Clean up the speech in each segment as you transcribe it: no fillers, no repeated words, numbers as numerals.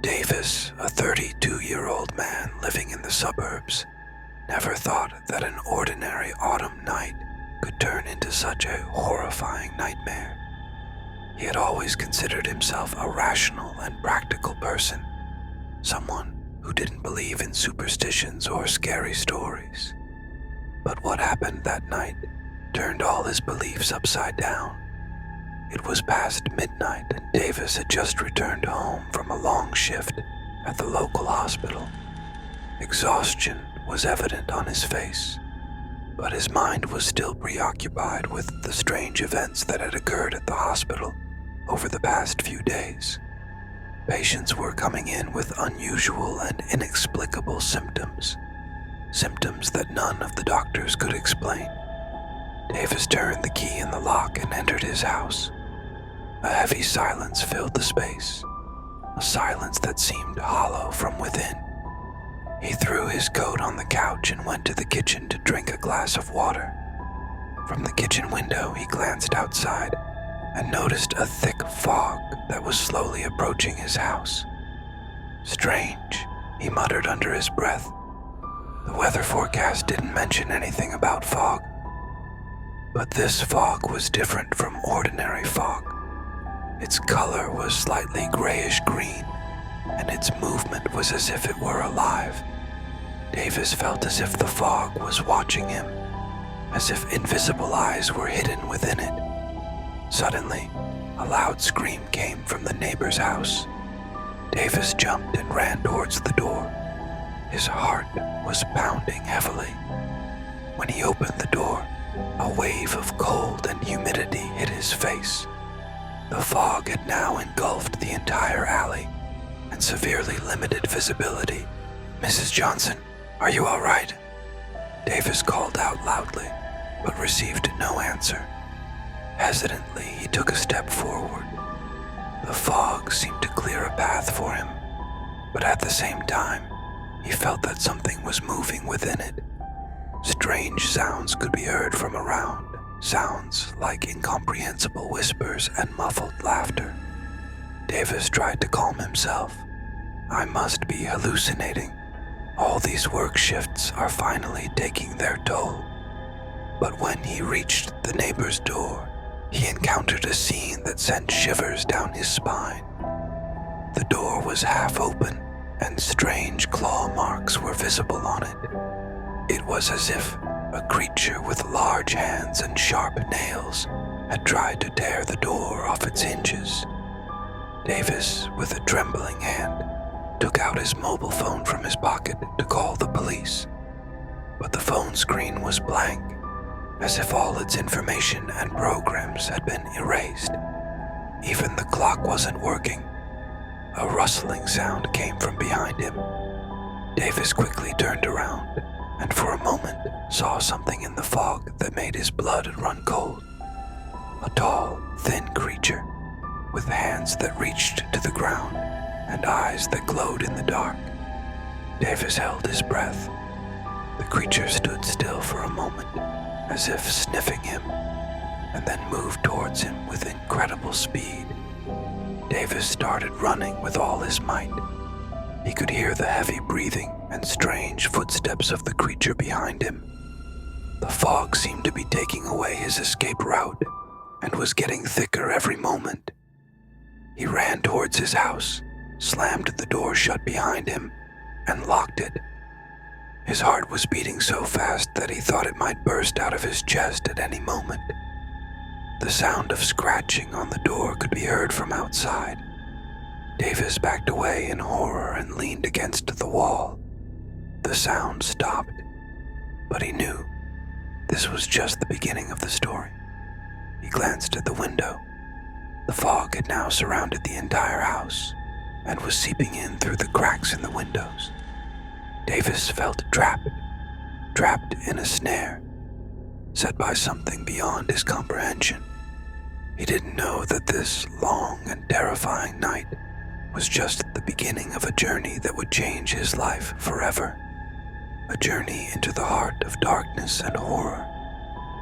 Davis, a 32-year-old man living in the suburbs, never thought that an ordinary autumn night could turn into such a horrifying nightmare. He had always considered himself a rational and practical person, someone who didn't believe in superstitions or scary stories. But what happened that night turned all his beliefs upside down. It was past midnight and Davis had just returned home from a long shift at the local hospital. Exhaustion was evident on his face, but his mind was still preoccupied with the strange events that had occurred at the hospital over the past few days. Patients were coming in with unusual and inexplicable symptoms that none of the doctors could explain. Davis turned the key in the lock and entered his house. A heavy silence filled the space, a silence that seemed hollow from within. He threw his coat on the couch and went to the kitchen to drink a glass of water. From the kitchen window, he glanced outside and noticed a thick fog that was slowly approaching his house. "Strange," he muttered under his breath. The weather forecast didn't mention anything about fog. But this fog was different from ordinary fog. Its color was slightly grayish-green, and its movement was as if it were alive. Davis felt as if the fog was watching him, as if invisible eyes were hidden within it. Suddenly, a loud scream came from the neighbor's house. Davis jumped and ran towards the door. His heart was pounding heavily. When he opened the door, a wave of cold and humidity hit his face. The fog had now engulfed the entire alley and severely limited visibility. "Mrs. Johnson, are you all right?" Davis called out loudly, but received no answer. Hesitantly, he took a step forward. The fog seemed to clear a path for him, but at the same time, he felt that something was moving within it. Strange sounds could be heard from around, sounds like incomprehensible whispers and muffled laughter. Davis tried to calm himself. "I must be hallucinating. All these work shifts are finally taking their toll." But when he reached the neighbor's door, he encountered a scene that sent shivers down his spine. The door was half open, and strange claw marks were visible on it. It was as if a creature with large hands and sharp nails had tried to tear the door off its hinges. Davis, with a trembling hand, took out his mobile phone from his pocket to call the police. But the phone screen was blank, as if all its information and programs had been erased. Even the clock wasn't working. A rustling sound came from behind him. Davis quickly turned around and for a moment saw something in the fog that made his blood run cold. A tall, thin creature with hands that reached to the ground and eyes that glowed in the dark. Davis held his breath. The creature stood still for a moment, as if sniffing him, and then moved towards him with incredible speed. Davis started running with all his might. He could hear the heavy breathing and strange footsteps of the creature behind him. The fog seemed to be taking away his escape route and was getting thicker every moment. He ran towards his house, slammed the door shut behind him, and locked it. His heart was beating so fast that he thought it might burst out of his chest at any moment. The sound of scratching on the door could be heard from outside. Davis backed away in horror and leaned against the wall. The sound stopped, but he knew this was just the beginning of the story. He glanced at the window. The fog had now surrounded the entire house and was seeping in through the cracks in the windows. Davis felt trapped in a snare, set by something beyond his comprehension. He didn't know that this long and terrifying night was just the beginning of a journey that would change his life forever. A journey into the heart of darkness and horror,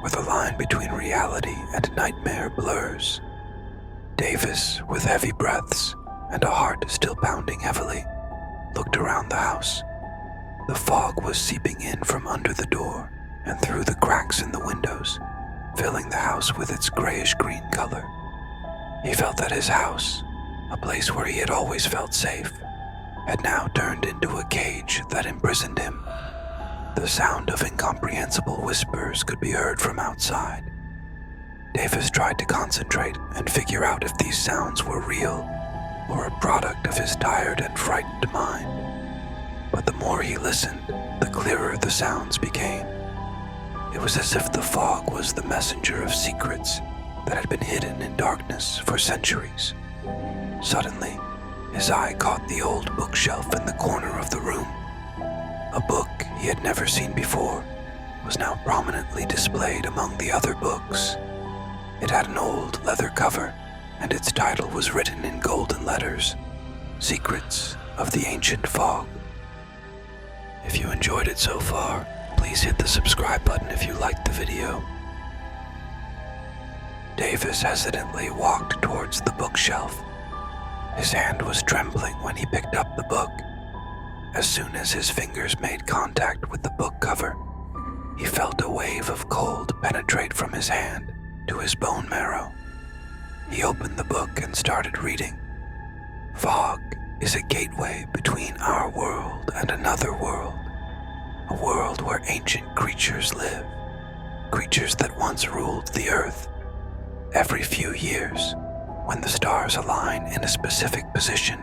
where the line between reality and nightmare blurs. Davis, with heavy breaths and a heart still pounding heavily, looked around the house. The fog was seeping in from under the door and through the cracks in the windows, filling the house with its grayish-green color. He felt that his house, a place where he had always felt safe, had now turned into a cage that imprisoned him. The sound of incomprehensible whispers could be heard from outside. Davis tried to concentrate and figure out if these sounds were real or a product of his tired and frightened mind. But the more he listened, the clearer the sounds became. It was as if the fog was the messenger of secrets that had been hidden in darkness for centuries. Suddenly, his eye caught the old bookshelf in the corner of the room. A book he had never seen before was now prominently displayed among the other books. It had an old leather cover, and its title was written in golden letters, Secrets of the Ancient Fog. If you enjoyed it so far, please hit the subscribe button if you liked the video. Davis hesitantly walked towards the bookshelf. His hand was trembling when he picked up the book. As soon as his fingers made contact with the book cover, he felt a wave of cold penetrate from his hand to his bone marrow. He opened the book and started reading. Fog is a gateway between our world and another world, a world where ancient creatures live, creatures that once ruled the earth. Every few years, when the stars align in a specific position,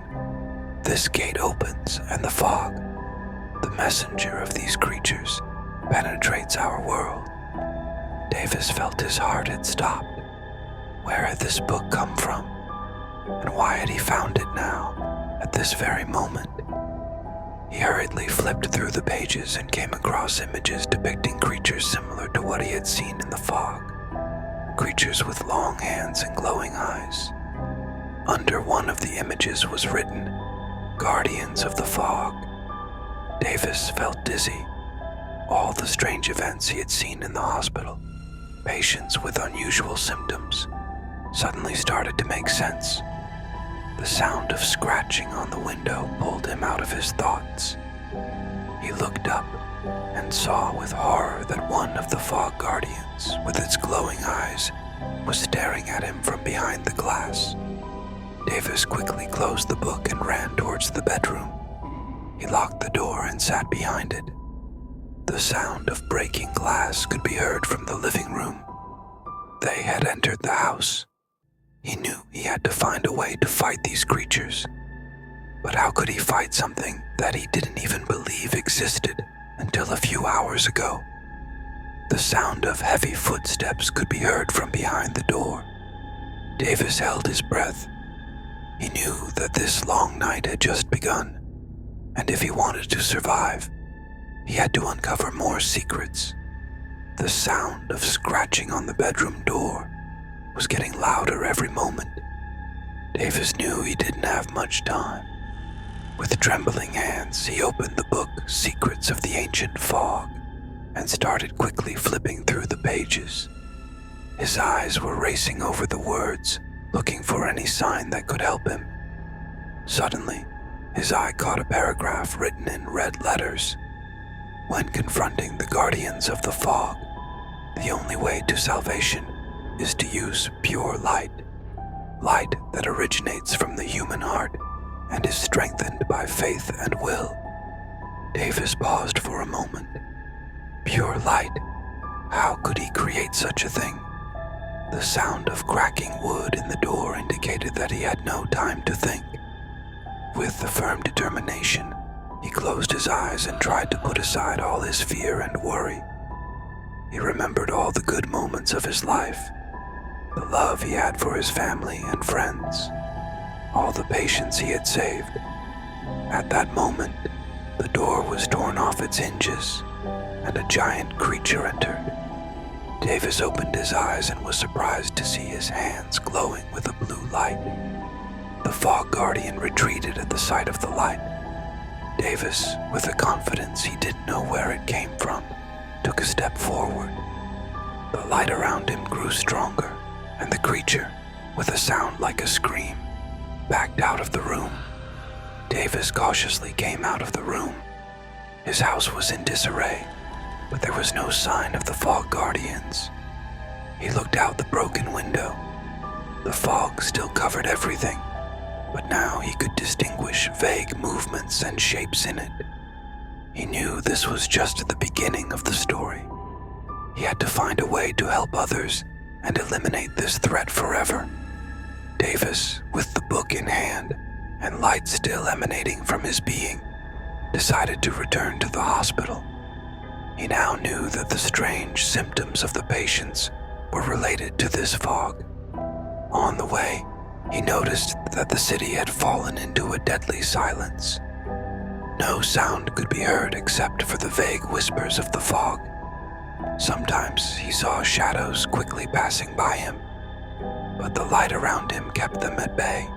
this gate opens and the fog, the messenger of these creatures, penetrates our world. Davis felt his heart had stopped. Where had this book come from? And why had he found it now, at this very moment? He hurriedly flipped through the pages and came across images depicting creatures similar to what he had seen in the fog. Creatures with long hands and glowing eyes. Under one of the images was written, Guardians of the Fog. Davis felt dizzy. All the strange events he had seen in the hospital, patients with unusual symptoms, suddenly started to make sense. The sound of scratching on the window pulled him out of his thoughts. He looked up and saw with horror that one of the fog guardians, with its glowing eyes, was staring at him from behind the glass. Davis quickly closed the book and ran towards the bedroom. He locked the door and sat behind it. The sound of breaking glass could be heard from the living room. They had entered the house. He knew he had to find a way to fight these creatures. But how could he fight something that he didn't even believe existed until a few hours ago? The sound of heavy footsteps could be heard from behind the door. Davis held his breath. He knew that this long night had just begun, and if he wanted to survive, he had to uncover more secrets. The sound of scratching on the bedroom door was getting louder every moment. Davis knew he didn't have much time. With trembling hands, he opened the book Secrets of the Ancient Fog and started quickly flipping through the pages. His eyes were racing over the words, looking for any sign that could help him. Suddenly, his eye caught a paragraph written in red letters. When confronting the guardians of the fog, the only way to salvation is to use pure light, light that originates from the human heart and is strengthened by faith and will. Davis paused for a moment. Pure light? How could he create such a thing? The sound of cracking wood in the door indicated that he had no time to think. With a firm determination, he closed his eyes and tried to put aside all his fear and worry. He remembered all the good moments of his life, the love he had for his family and friends, all the patients he had saved. At that moment, the door was torn off its hinges, and a giant creature entered. Davis opened his eyes and was surprised to see his hands glowing with a blue light. The fog guardian retreated at the sight of the light. Davis, with a confidence he didn't know where it came from, took a step forward. The light around him grew stronger, and the creature, with a sound like a scream, backed out of the room. Davis cautiously came out of the room. His house was in disarray, but there was no sign of the fog guardians. He looked out the broken window. The fog still covered everything, but now he could distinguish vague movements and shapes in it. He knew this was just the beginning of the story. He had to find a way to help others and eliminate this threat forever. Davis, with the book in hand and light still emanating from his being, decided to return to the hospital. He now knew that the strange symptoms of the patients were related to this fog. On the way, he noticed that the city had fallen into a deadly silence. No sound could be heard except for the vague whispers of the fog. Sometimes he saw shadows quickly passing by him, but the light around him kept them at bay.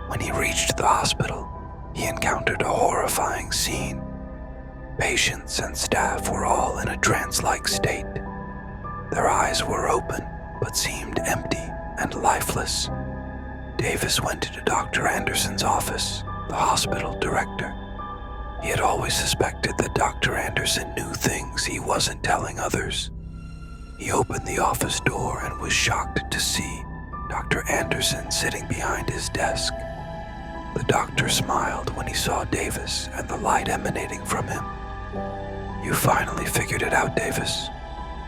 When he reached the hospital, he encountered a horrifying scene. Patients and staff were all in a trance-like state. Their eyes were open, but seemed empty and lifeless. Davis went to Dr. Anderson's office, the hospital director. He had always suspected that Dr. Anderson knew things he wasn't telling others. He opened the office door and was shocked to see Dr. Anderson sitting behind his desk. The doctor smiled when he saw Davis and the light emanating from him. "You finally figured it out, Davis.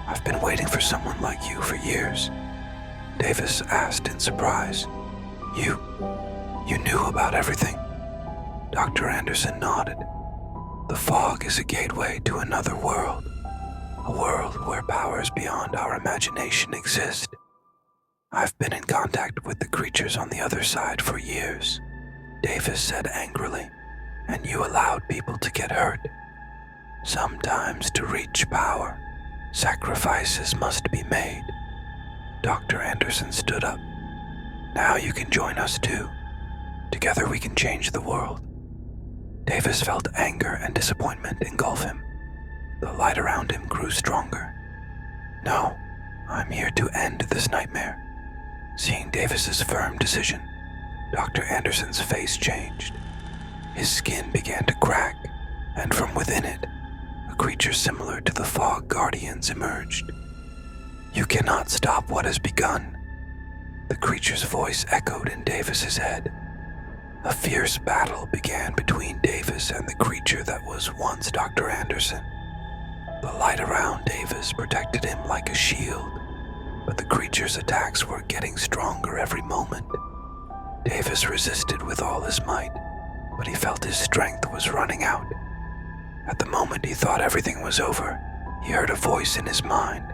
I've been waiting for someone like you for years." Davis asked in surprise. You knew about everything?" Dr. Anderson nodded. "The fog is a gateway to another world, a world where powers beyond our imagination exist. I've been in contact with the creatures on the other side for years," Davis said angrily, "and you allowed people to get hurt. Sometimes to reach power, sacrifices must be made." Dr. Anderson stood up. "Now you can join us too. Together we can change the world." Davis felt anger and disappointment engulf him. The light around him grew stronger. "No, I'm here to end this nightmare." Seeing Davis's firm decision, Dr. Anderson's face changed. His skin began to crack, and from within it, a creature similar to the fog guardians emerged. "You cannot stop what has begun." The creature's voice echoed in Davis's head. A fierce battle began between Davis and the creature that was once Dr. Anderson. The light around Davis protected him like a shield, but the creature's attacks were getting stronger every moment. Davis resisted with all his might, but he felt his strength was running out. At the moment he thought everything was over, he heard a voice in his mind.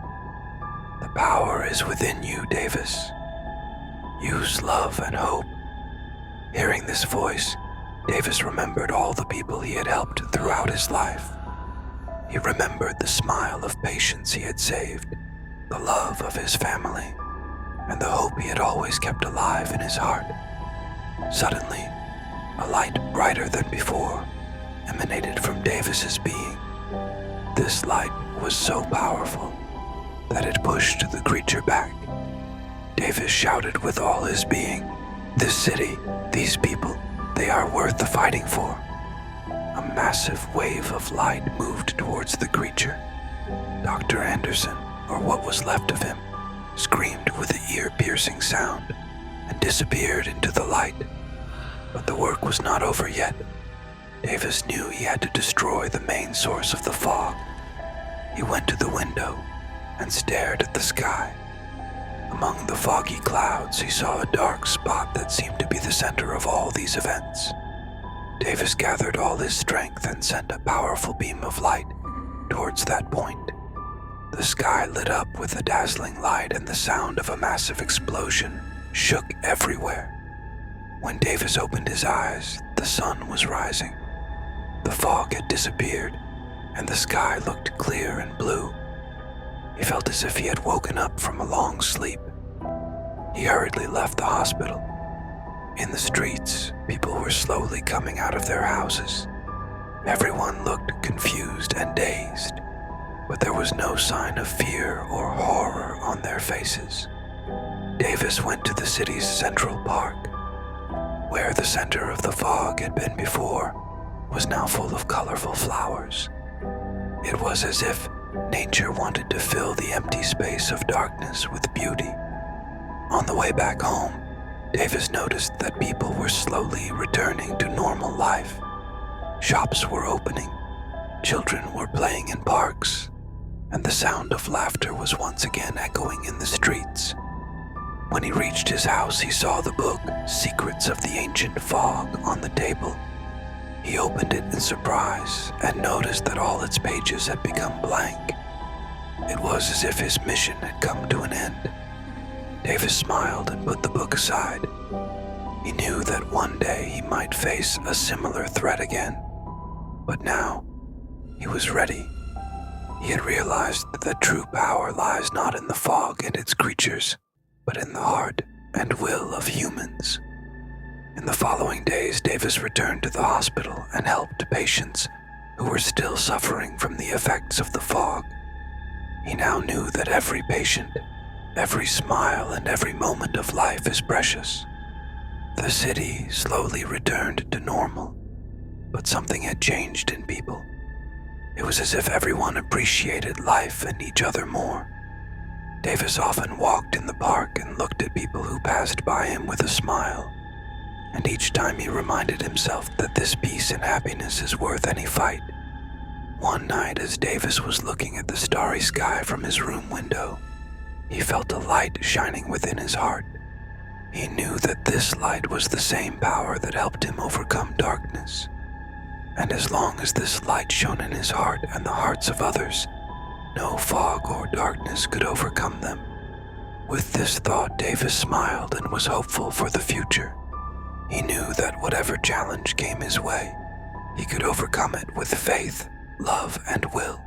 "The power is within you, Davis. Use love and hope." Hearing this voice, Davis remembered all the people he had helped throughout his life. He remembered the smile of patients he had saved, the love of his family, and the hope he had always kept alive in his heart. Suddenly, a light brighter than before emanated from Davis's being. This light was so powerful that it pushed the creature back. Davis shouted with all his being, "This city, these people, they are worth the fighting for." A massive wave of light moved towards the creature. Dr. Anderson, or what was left of him, screamed with an ear-piercing sound and disappeared into the light. But the work was not over yet. Davis knew he had to destroy the main source of the fog. He went to the window and stared at the sky. Among the foggy clouds, he saw a dark spot that seemed to be the center of all these events. Davis gathered all his strength and sent a powerful beam of light towards that point. The sky lit up with a dazzling light, and the sound of a massive explosion shook everywhere. When Davis opened his eyes, the sun was rising. The fog had disappeared, and the sky looked clear and blue. He felt as if he had woken up from a long sleep. He hurriedly left the hospital. In the streets, people were slowly coming out of their houses. Everyone looked confused and dazed, but there was no sign of fear or horror on their faces. Davis went to the city's central park. Where the center of the fog had been before was now full of colorful flowers. It was as if nature wanted to fill the empty space of darkness with beauty. On the way back home, Davis noticed that people were slowly returning to normal life. Shops were opening, children were playing in parks, and the sound of laughter was once again echoing in the streets. When he reached his house, he saw the book, Secrets of the Ancient Fog, on the table. He opened it in surprise and noticed that all its pages had become blank. It was as if his mission had come to an end. Davis smiled and put the book aside. He knew that one day he might face a similar threat again, but now he was ready. He had realized that true power lies not in the fog and its creatures, but in the heart and will of humans. In the following days, Davis returned to the hospital and helped patients who were still suffering from the effects of the fog. He now knew that every patient, every smile, and every moment of life is precious. The city slowly returned to normal, but something had changed in people. It was as if everyone appreciated life and each other more. Davis often walked in the park and looked at people who passed by him with a smile, and each time he reminded himself that this peace and happiness is worth any fight. One night, as Davis was looking at the starry sky from his room window, he felt a light shining within his heart. He knew that this light was the same power that helped him overcome darkness. And as long as this light shone in his heart and the hearts of others, no fog or darkness could overcome them. With this thought, Davis smiled and was hopeful for the future. He knew that whatever challenge came his way, he could overcome it with faith, love, and will.